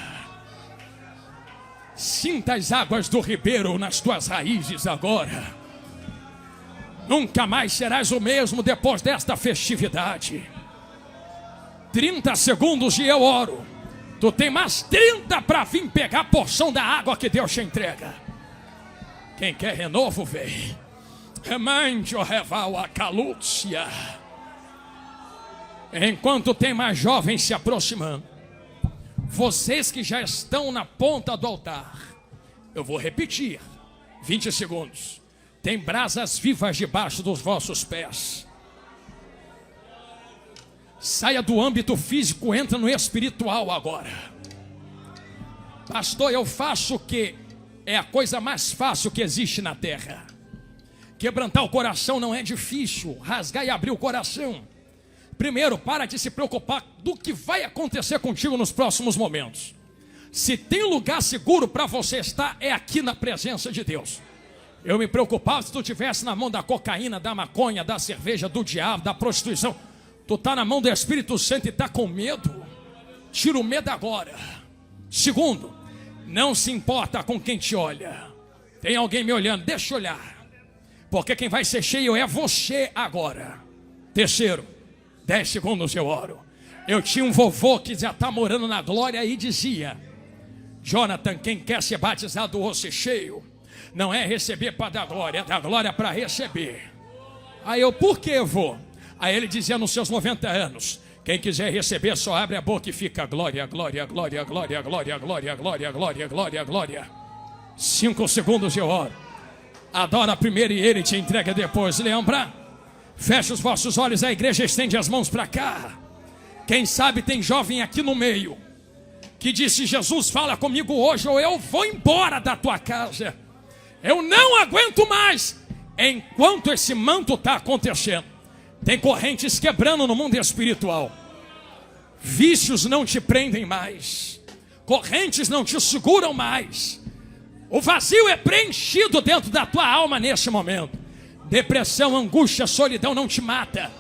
A: Sinta as águas do ribeiro nas tuas raízes agora. Nunca mais serás o mesmo depois desta festividade. 30 segundos e eu oro. Tu tem mais 30 para vir pegar a porção da água que Deus te entrega. Quem quer renovo, vem. Remandio reval a calúcia. Enquanto tem mais jovens se aproximando, vocês que já estão na ponta do altar, eu vou repetir, 20 segundos. Tem brasas vivas debaixo dos vossos pés. Saia do âmbito físico, entra no espiritual agora. Pastor, eu faço o que é a coisa mais fácil que existe na terra. Quebrantar o coração não é difícil, rasgar e abrir o coração. Primeiro, para de se preocupar do que vai acontecer contigo nos próximos momentos. Se tem lugar seguro para você estar, é aqui na presença de Deus. Eu me preocupava se tu estivesse na mão da cocaína, da maconha, da cerveja, do diabo, da prostituição. Tu está na mão do Espírito Santo e está com medo. Tira o medo agora. Segundo, não se importa com quem te olha. Tem alguém me olhando, deixa eu olhar. Porque quem vai ser cheio é você agora. Terceiro, 10 segundos eu oro. Eu tinha um vovô que já está morando na glória e dizia: Jonathan, quem quer ser batizado ou ser cheio, não é receber para dar glória, é dar glória para receber. Aí eu, por que vô? Aí ele dizia nos seus 90 anos: quem quiser receber só abre a boca e fica glória, glória, glória, glória, glória, glória, glória, glória, glória, glória. 5 segundos eu oro. Adora primeiro e ele te entrega depois. Lembra? Fecha os vossos olhos, a igreja estende as mãos para cá. Quem sabe tem jovem aqui no meio que disse: Jesus, fala comigo hoje ou eu vou embora da tua casa. Eu não aguento mais. Enquanto esse manto está acontecendo, tem correntes quebrando no mundo espiritual. Vícios não te prendem mais. Correntes não te seguram mais. O vazio é preenchido dentro da tua alma neste momento. Depressão, angústia, solidão não te mata.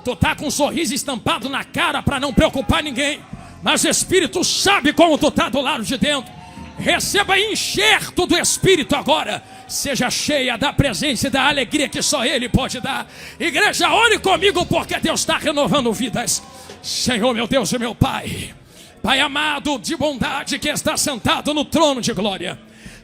A: Tu tá com um sorriso estampado na cara para não preocupar ninguém. Mas o Espírito sabe como tu tá do lado de dentro. Receba enxerto do Espírito agora. Seja cheia da presença e da alegria que só Ele pode dar. Igreja, ore comigo porque Deus está renovando vidas. Senhor, meu Deus e meu Pai, Pai amado de bondade que está sentado no trono de glória,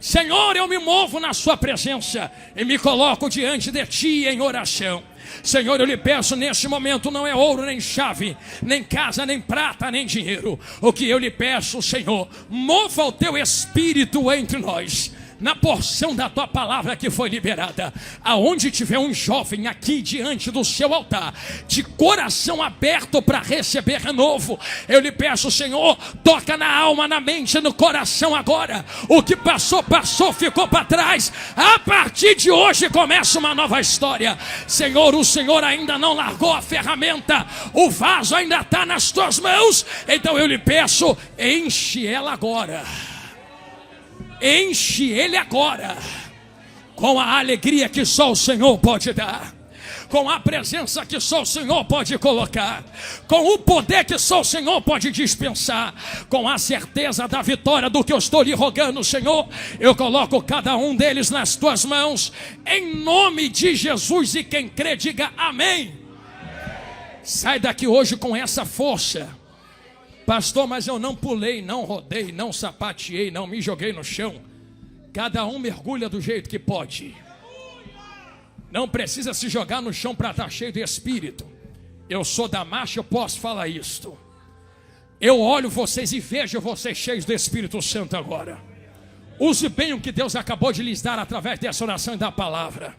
A: Senhor, eu me movo na sua presença e me coloco diante de Ti em oração. Senhor, eu lhe peço neste momento, não é ouro, nem chave, nem casa, nem prata, nem dinheiro. O que eu lhe peço, Senhor, mova o Teu Espírito entre nós. Na porção da tua palavra que foi liberada, aonde tiver um jovem aqui diante do seu altar, de coração aberto para receber renovo, eu lhe peço, Senhor, toca na alma, na mente, no coração agora. O que passou, passou, ficou para trás. A partir de hoje começa uma nova história. Senhor, o Senhor ainda não largou a ferramenta, o vaso ainda está nas tuas mãos. Então eu lhe peço, enche ela agora. Enche ele agora com a alegria que só o Senhor pode dar, com a presença que só o Senhor pode colocar, com o poder que só o Senhor pode dispensar, com a certeza da vitória do que eu estou lhe rogando, Senhor. Eu coloco cada um deles nas tuas mãos, em nome de Jesus, e quem crê diga amém. Sai daqui hoje com essa força. Pastor, mas eu não pulei, não rodei, não sapateei, não me joguei no chão. Cada um mergulha do jeito que pode. Não precisa se jogar no chão para estar cheio de Espírito. Eu sou da marcha, eu posso falar isto. Eu olho vocês e vejo vocês cheios do Espírito Santo agora. Use bem o que Deus acabou de lhes dar através dessa oração e da palavra.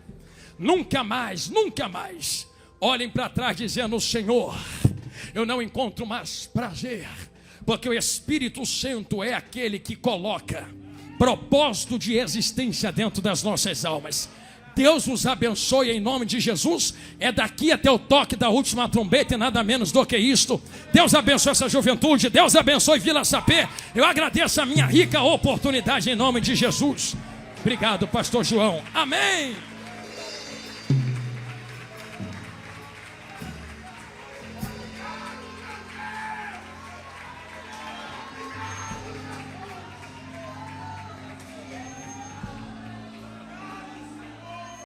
A: Nunca mais, nunca mais olhem para trás dizendo: Senhor, eu não encontro mais prazer, porque o Espírito Santo é aquele que coloca propósito de existência dentro das nossas almas. Deus nos abençoe em nome de Jesus. É daqui até o toque da última trombeta e nada menos do que isto. Deus abençoe essa juventude, Deus abençoe Vila Sapé. Eu agradeço a minha rica oportunidade em nome de Jesus. Obrigado, pastor João. Amém.